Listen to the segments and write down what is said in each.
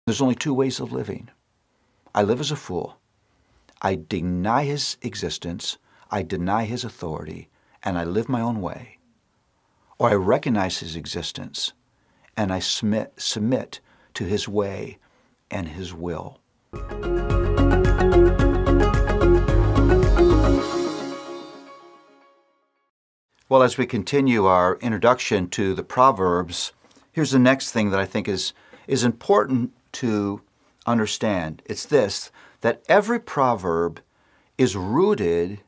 There's only two ways of living. I live as a fool. I deny his existence, I deny his authority, and I live my own way. Or I recognize his existence, and I submit to his way and his will. Well, as we continue our introduction to the Proverbs, here's the next thing that I think is important to understand. It's this, that every proverb is rooted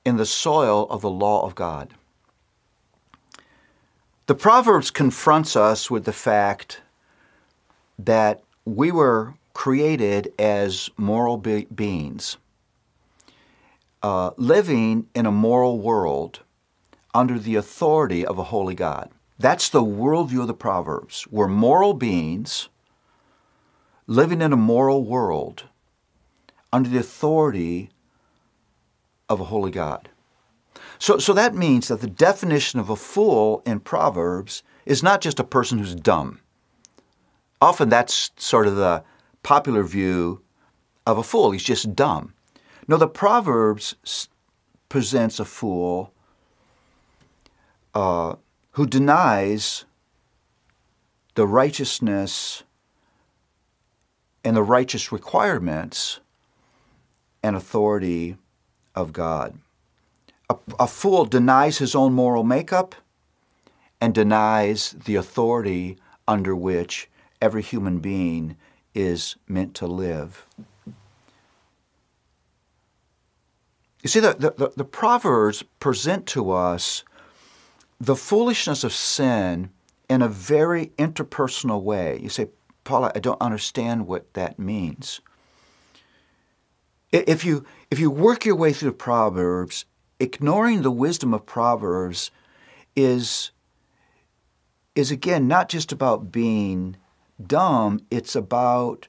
in the soil of the law of God. The Proverbs confronts us with the fact that we were created as moral beings, living in a moral world under the authority of a holy God. That's the worldview of the Proverbs. We're moral beings living in a moral world under the authority of a holy God. So that means that the definition of a fool in Proverbs is not just a person who's dumb. Often that's sort of the popular view of a fool. He's just dumb. No, the Proverbs presents a fool who denies the righteousness and the righteous requirements and authority of God. A fool denies his own moral makeup and denies the authority under which every human being is meant to live. You see, the Proverbs present to us the foolishness of sin in a very interpersonal way. You say, Paul, I don't understand what that means. If you work your way through the Proverbs, ignoring the wisdom of Proverbs is again not just about being dumb, it's about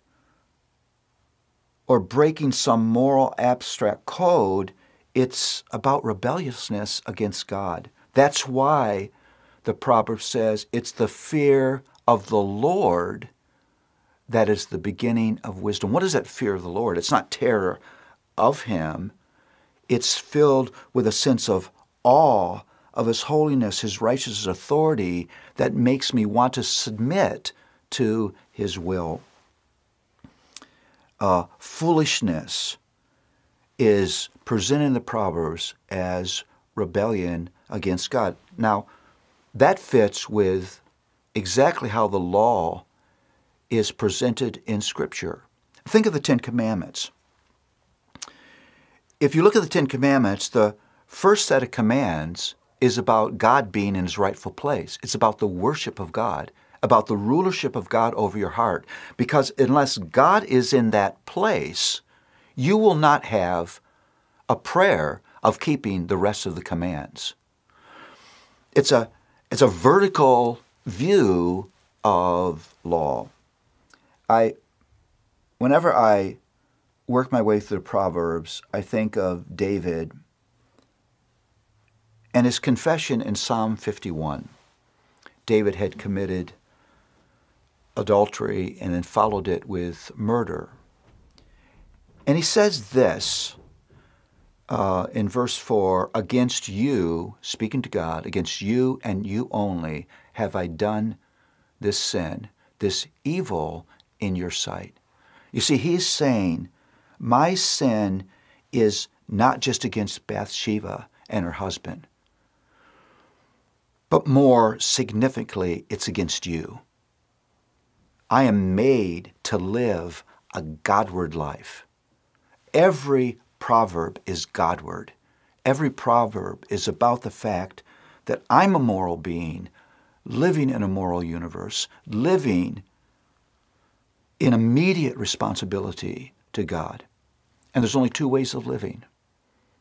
or breaking some moral abstract code. It's about rebelliousness against God. That's why the proverb says it's the fear of the Lord that is the beginning of wisdom. What is that fear of the Lord? It's not terror of him. It's filled with a sense of awe of his holiness, his righteous authority that makes me want to submit to his will. Foolishness is presented in the Proverbs as rebellion against God. Now, that fits with exactly how the law is presented in Scripture. Think of the Ten Commandments. If you look at the Ten Commandments, the first set of commands is about God being in his rightful place. It's about the worship of God, about the rulership of God over your heart. Because unless God is in that place, you will not have a prayer of keeping the rest of the commands. It's a vertical view of law. Whenever I work my way through the Proverbs, I think of David and his confession in Psalm 51. David had committed adultery and then followed it with murder. And he says this in verse 4, against you, speaking to God, against you and you only have I done this sin, this evil in your sight. You see, he's saying, my sin is not just against Bathsheba and her husband, but more significantly, it's against you. I am made to live a Godward life. Every proverb is Godward. Every proverb is about the fact that I'm a moral being, living in a moral universe, living in immediate responsibility to God. And there's only two ways of living.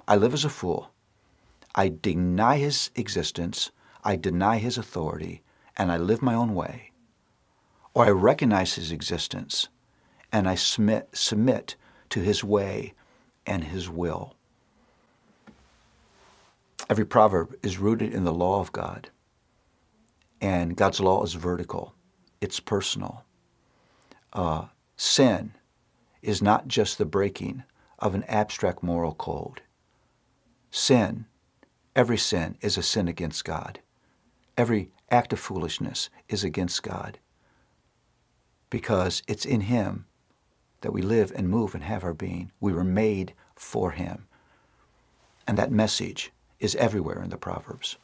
I live as a fool. I deny his existence, I deny his authority, and I live my own way. Or I recognize his existence, and I submit to his way and his will. Every proverb is rooted in the law of God. And God's law is vertical. It's personal. sin is not just the breaking of an abstract moral code. Sin, every sin, is a sin against God. Every act of foolishness is against God, because it's in Him that we live and move and have our being. We were made for Him. And that message is everywhere in the Proverbs.